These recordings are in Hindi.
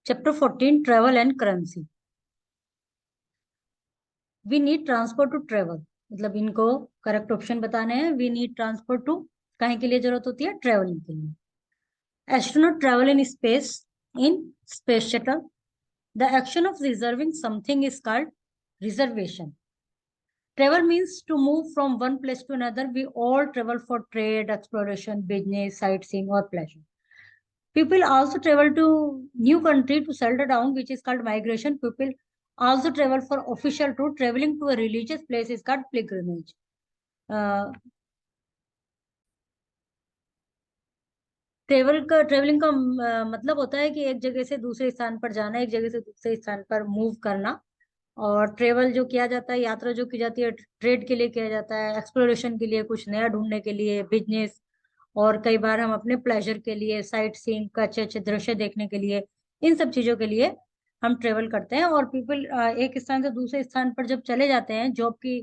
Chapter 14 travel and currency. We need transport to travel, मतलब इनको करेक्ट ऑप्शन बताने हैं। वी नीड ट्रांसपोर्ट टू, कहीं के लिए जरूरत होती है? ट्रेवलिंग के लिए। Astronaut travel in space in space shuttle. The action of reserving something is called reservation. Travel means to move from one place to another. We all travel for trade, exploration, business, sightseeing, or pleasure. People also travel to new country to settle down, which is called migration. People also travel for official tour. Traveling to a religious place is called pilgrimage. Travelling का मतलब होता है कि एक जगह से दूसरे स्थान पर जाना, एक जगह से दूसरे स्थान पर मूव करना। और ट्रेवल जो किया जाता है, यात्रा जो की जाती है, ट्रेड के लिए किया जाता है, एक्सप्लोरेशन के लिए, कुछ नया ढूंढने के लिए, बिजनेस, और कई बार हम अपने प्लेजर के लिए, साइट सीइंग का अच्छे अच्छे दृश्य देखने के लिए, इन सब चीजों के लिए हम ट्रेवल करते हैं। और पीपल एक स्थान से दूसरे स्थान पर जब चले जाते हैं जॉब की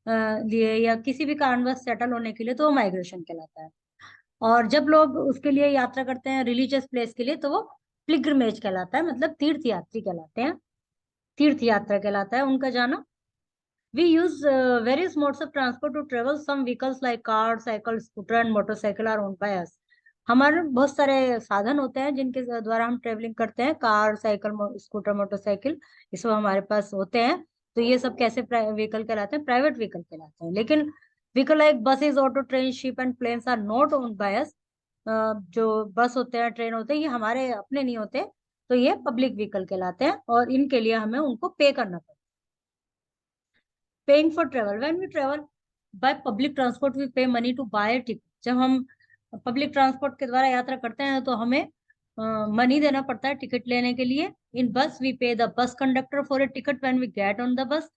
लिए या किसी भी कारणवश सेटल होने के लिए, तो वो माइग्रेशन कहलाता है। और जब लोग उसके लिए यात्रा करते हैं रिलीजियस प्लेस के लिए, तो वो पिलग्रिमेज कहलाता है, मतलब तीर्थ यात्री कहलाते हैं, तीर्थ यात्रा कहलाता है उनका जाना। We use various modes of transport to travel. Some vehicles like car, cycle, scooter and motorcycle are owned by us. हमारे बहुत सारे साधन होते हैं जिनके द्वारा हम ट्रेवलिंग करते हैं। कार, साइकिल, स्कूटर, मोटरसाइकिल, ये सब हमारे पास होते हैं। तो ये सब कैसे व्हीकल कहलाते हैं? प्राइवेट व्हीकल कहलाते हैं। लेकिन vehicle like buses, auto, train, ship and planes are not owned by us. जो बस होते हैं, ट्रेन होते हैं, ये हमारे अपने नहीं होते। तो ये पब्लिक व्हीकल कहलाते हैं और इनके लिए हमें उनको पे करना पड़ता है। Paying for travel, when we travel by public transport we pay money to buy ticket. जब हम पब्लिक ट्रांसपोर्ट के द्वारा यात्रा करते हैं तो हमें मनी देना पड़ता है टिकट लेने के लिए। इन बस we pay the bus conductor for a ticket when we get on the bus.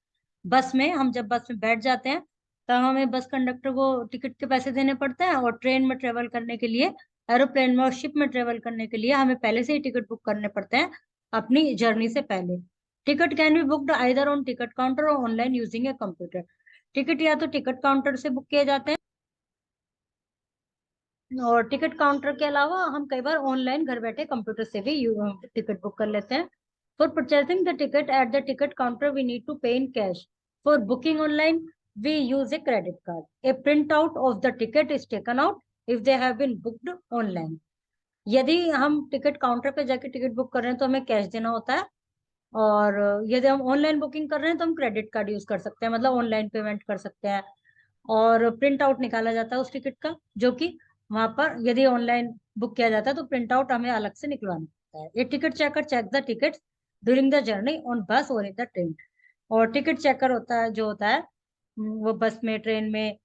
Bus में हम जब बस में बैठ जाते हैं तब हमें बस कंडक्टर को टिकट के पैसे देने पड़ते हैं। और ट्रेन में ट्रेवल करने के लिए, एरोप्लेन में और शिप में ट्रेवल करने के लिए हमें पहले से ही टिकट बुक करने पड़ते हैं अपनी जर्नी से पहले। Ticket can be booked either on ticket counter और online using a computer. Ticket या तो टिकट काउंटर से बुक किए जाते हैं, और टिकट काउंटर के अलावा हम कई बार ऑनलाइन घर बैठे कंप्यूटर से भी टिकट बुक कर लेते हैं। For purchasing the ticket at the ticket counter we need to pay in cash. For booking online we use a credit card. A print out of the ticket is taken out if they have been booked online. यदि हम टिकट काउंटर पे जाके टिकट बुक कर रहे हैं तो हमें कैश देना होता है। और यदि हम ऑनलाइन बुकिंग कर रहे हैं तो हम क्रेडिट कार्ड यूज कर सकते हैं, मतलब ऑनलाइन पेमेंट कर सकते हैं। और प्रिंट आउट निकाला जाता है उस टिकट का, जो कि वहां पर यदि ऑनलाइन बुक किया जाता है तो प्रिंट आउट हमें अलग से निकलवाना पड़ता है। ये ticket checker check the ticket during the journey on bus और इन द ट्रेन। और टिकट चेकर होता है जो होता है, वो बस में, ट्रेन में,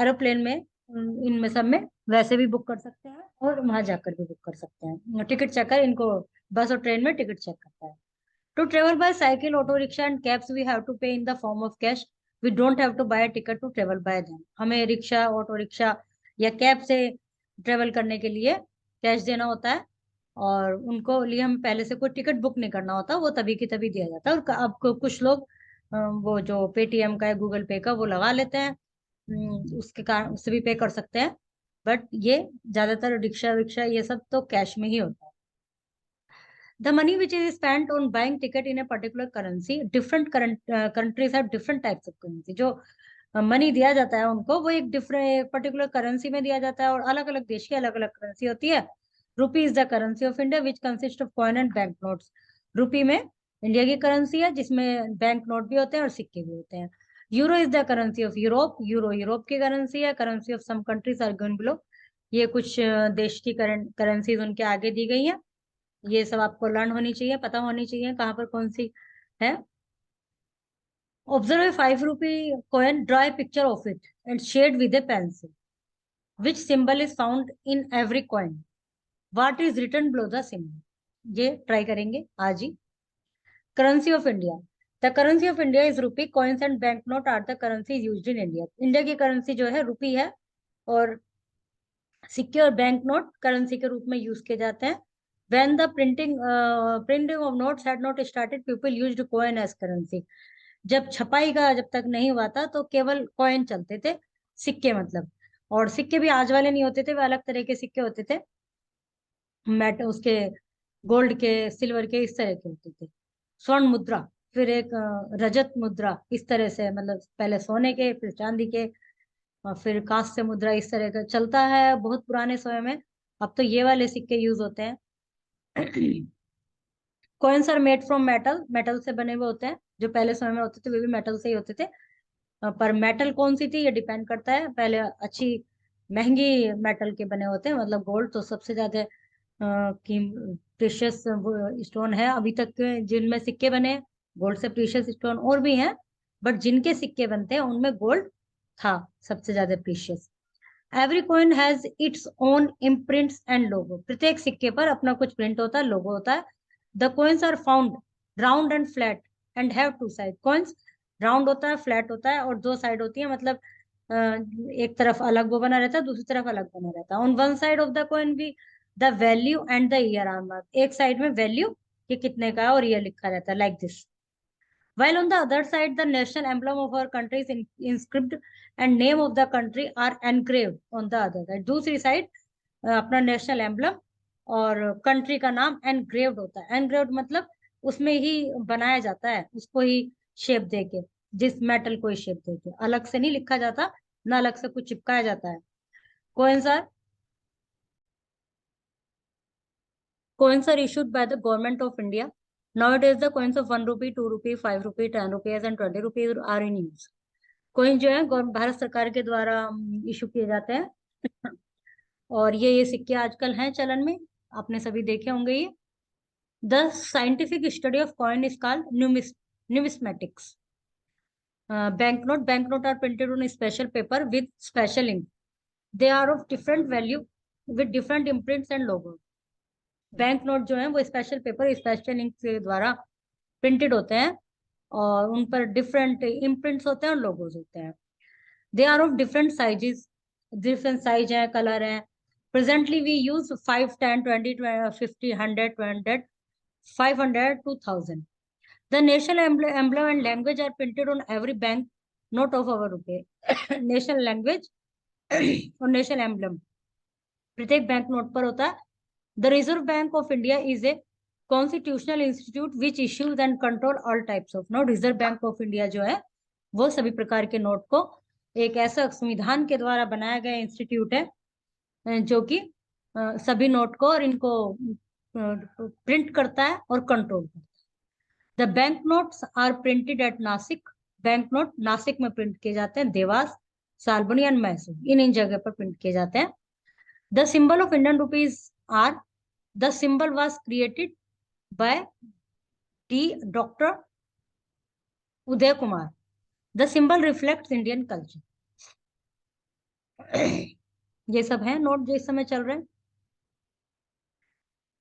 एरोप्लेन में, इनमें सब में वैसे भी बुक कर सकते हैं और वहां जाकर भी बुक कर सकते हैं। टिकट चेकर इनको बस और ट्रेन में टिकट चेक करता है। To travel by cycle, auto rickshaw and cabs, we have to pay in the form of cash. We don't have to buy a ticket to travel by them. हमें रिक्शा, ऑटो रिक्शा या कैब से ट्रेवल करने के लिए कैश देना होता है। और उनको लिए हम पहले से कोई टिकट बुक नहीं करना होता, वो तभी की तभी दिया जाता है। और अब कुछ लोग वो जो पेटीएम का है, गूगल पे का, वो लगा लेते हैं। उसके कारण उससे भी पे कर सकते हैं। बट ये ज्यादातर रिक्शा विक्शा ये सब तो कैश में ही होता है। The money which is spent on buying ticket in a particular currency, different current countries have different types of currency. जो मनी दिया जाता है उनको, वो एक डिफरेंट पर्टिकुलर करेंसी में दिया जाता है और अलग अलग देश की अलग अलग करेंसी होती है। Rupee is the currency of India which consist of coin and bank notes. Rupee में इंडिया की करेंसी है जिसमें बैंक नोट भी होते हैं और सिक्के भी होते हैं। Euro is the currency of Europe. Euro Europe की करेंसी है। Currency of some countries are given below. ये कुछ देश की करेंसीज उनके आगे दी गई है। ये सब आपको लर्न होनी चाहिए, पता होनी चाहिए कहाँ पर कौन सी है। Observe a 5 rupee coin, draw a picture of it and shade with a pencil. Which symbol is found in every coin? What is written below the symbol? ये ट्राई करेंगे आज ही। Currency of India, the currency of India is rupee. Coins and bank note are the currency used in India. India की करेंसी जो है रुपी है, और सिक्के और बैंक नोट करेंसी के रूप में यूज किए जाते हैं। When the printing of notes had not started, people used coin as currency. जब छपाई का जब तक नहीं हुआ था तो केवल कॉइन चलते थे, सिक्के मतलब। और सिक्के भी आज वाले नहीं होते थे, वे अलग तरह के सिक्के होते थे। मैट उसके गोल्ड के, सिल्वर के, इस तरह के होते थे। स्वर्ण मुद्रा, फिर एक रजत मुद्रा, इस तरह से, मतलब पहले सोने के, फिर चांदी के, और फिर कांस्य मुद्रा, इस तरह का चलता है बहुत पुराने समय में। अब तो ये वाले सिक्के यूज होते हैं। Coins are made from metal, metal से बने हुए होते हैं। जो पहले समय में होते थे वे भी मेटल से ही होते थे। पर मेटल कौन सी थी ये डिपेंड करता है। पहले अच्छी महंगी मेटल के बने होते हैं, मतलब गोल्ड तो सबसे ज्यादा की प्रीशियस स्टोन है अभी तक के जिनमें सिक्के बने हैं। गोल्ड से प्रीशियस स्टोन और भी हैं, बट जिनके सिक्के बनते हैं उनमें गोल्ड था सबसे ज्यादा precious. Every coin has its own imprints and लोगो, प्रत्येक सिक्के पर अपना कुछ प्रिंट होता है, लोगो होता है। The coins are found round and flat and have two side. Coins round होता है, फ्लैट होता है, और दो साइड होती है, मतलब एक तरफ अलग वो बना रहता है, दूसरी तरफ अलग बना रहता है। On one side of the coin भी the value and the year are marked, एक साइड में वैल्यू ये कितने का है और ईयर लिखा रहता है, like this. While on the other side, the national emblem of our country is inscribed and name of the country are engraved on the other side. दूसरी साइड अपना नेशनल एम्बलम और कंट्री का नाम एनग्रेव्ड होता है। एनग्रेव्ड मतलब उसमें ही बनाया जाता है, उसको ही शेप देके, जिस मेटल को ही शेप देके, अलग से नहीं लिखा जाता, ना अलग से कुछ चिपकाया जाता है। Coins are coins are issued by the government of India. Nowadays, the coins of 1 rupee, 2 rupee, 5 rupee, 10 rupees, and 20 rupees are in use. Coin जो है भारत सरकार के द्वारा इशू किए जाते हैं। और ये सिक्के आजकल हैं चलन में, आपने सभी देखे होंगे ये। The scientific study of coin is called numismatics. Banknote are printed on special paper with special ink. They are of different value with different imprints and logo. Bank note जो है वो स्पेशल पेपर, स्पेशल इंक के द्वारा प्रिंटेड होते हैं, और उन पर डिफरेंट इम्प्रिंट्स होते हैं और लोगोज होते हैं। They are of different sizes, different size है, कलर है। Presently we use 5, 10, 20, 50, 100, 200, 500, 2000। The national emblem and language are printed on every bank note of our rupee. National language और नेशनल एम्बलम प्रत्येक बैंक नोट पर होता है। The Reserve Bank of India is a constitutional institute which issues and control all types of note. Reserve Bank of India जो है वो सभी प्रकार के नोट को एक ऐसा संविधान के द्वारा बनाया गया इंस्टीट्यूट है जो कि सभी नोट को और इनको प्रिंट करता है और कंट्रोल करता है। The bank notes are printed at Nashik. Bank note Nashik में प्रिंट किए जाते हैं, देवास, सालबनी एंड मैसूर, इन जगह पर प्रिंट किए जाते हैं। The symbol of Indian rupees are, the symbol was created by Dr. Uday Kumar. The symbol reflects Indian culture. ये सब है नोट जो इस समय चल रहे हैं।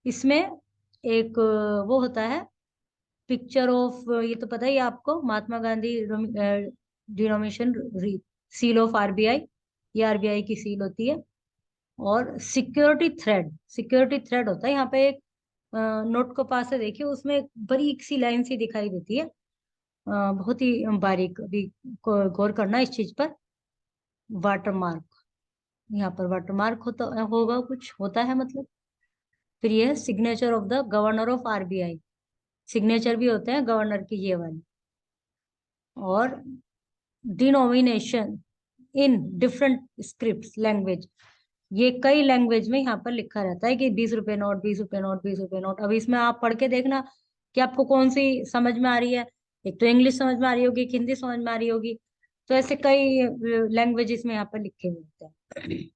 इसमें एक वो होता है पिक्चर ऑफ, ये तो पता ही है आपको, Mahatma Gandhi denomination seal of RBI, ये आरबीआई की सील होती है। और सिक्योरिटी थ्रेड होता है यहाँ पे। एक नोट को पास से देखिए, उसमें एक बारीक सी लाइन सी दिखाई देती है, बहुत ही बारीक। अभी गौर करना इस चीज पर। वाटरमार्क, यहाँ पर वाटरमार्क होता होगा, कुछ होता है मतलब। फिर ये है signature of the governor of RBI, signature भी होते हैं गवर्नर की ये वाली। और denomination in different script language, ये कई लैंग्वेज में यहाँ पर लिखा रहता है कि 20 रुपए नोट, 20 रुपए नोट, 20 रुपए नोट। अब इसमें आप पढ़ के देखना कि आपको कौन सी समझ में आ रही है। एक तो इंग्लिश समझ में आ रही होगी, एक हिंदी समझ में आ रही होगी, तो ऐसे कई लैंग्वेजेस में यहाँ पर लिखे हुए होते हैं।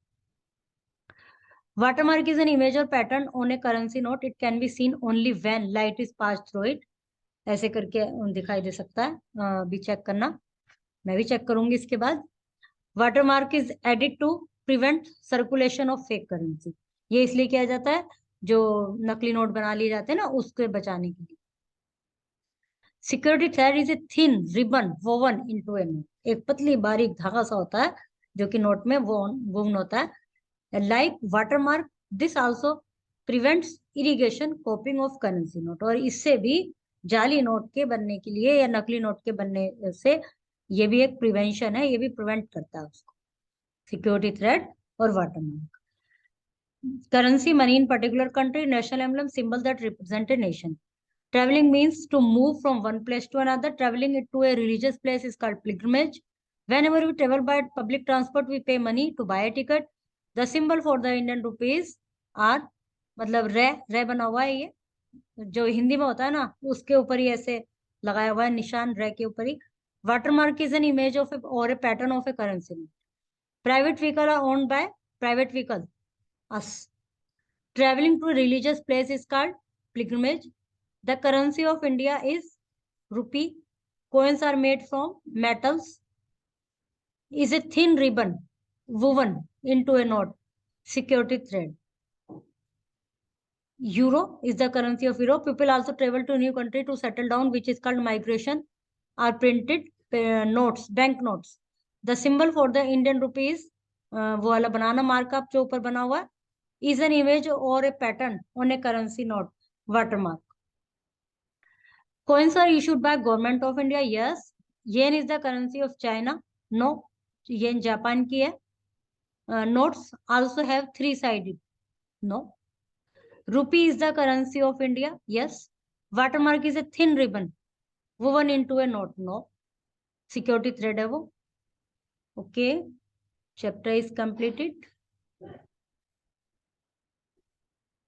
वाटरमार्क इज एन इमेज और pattern on A currency note. It can be seen only when light is pass through it. ऐसे करके दिखाई दे सकता है, भी चेक करना, मैं भी चेक करूंगी इसके बाद। Watermark is added to prevent circulation of fake currency. ये इसलिए किया जाता है, जो नकली नोट बना लिए जाते हैं ना, उसके बचाने के लिए। Security thread is a thin ribbon woven into A note. एक पतली बारीक धागा सा होता है जो कि नोट में वोवन होता है। Like watermark, this also prevents irrigation कॉपिंग of currency note. और इससे भी जाली नोट के बनने के लिए या नकली नोट के बनने से ये भी एक प्रिवेंशन है, ये भी प्रिवेंट करता है उसको, सिक्योरिटी थ्रेड और watermark. Currency, money in particular country, national emblem, symbol that represent a nation. Traveling means to move from one place to another. Traveling to a religious place is called pilgrimage. Whenever we travel by public transport, we pay money to buy a ticket. The symbol for the Indian rupees are, मतलब रे बना हुआ है, ये जो हिंदी में होता है ना, उसके ऊपर ही ऐसे लगाया हुआ है निशान, रे के ऊपर ही. Watermark is an image of or a pattern of a currency. Private vehicle are owned by private vehicle, us. Traveling to a religious place is called pilgrimage. The currency of India is rupee. Coins are made from metals. Is a thin ribbon woven into a knot. Security thread. Euro is the currency of Europe. People also travel to a new country to settle down, which is called migration. Are printed notes, bank notes. The symbol for the Indian rupee is वो वाला बनाना मार्कअप जो ऊपर बना हुआ है, is an image or a pattern on a currency note, watermark. Coins are issued by government of India. Yes. Yen is the currency of China. No. Yen Japan की है. Notes also have three-sided. No. Rupee is the currency of India. Yes. Watermark is a thin ribbon woven into a note. No. Security thread है वो. Okay. Chapter is completed.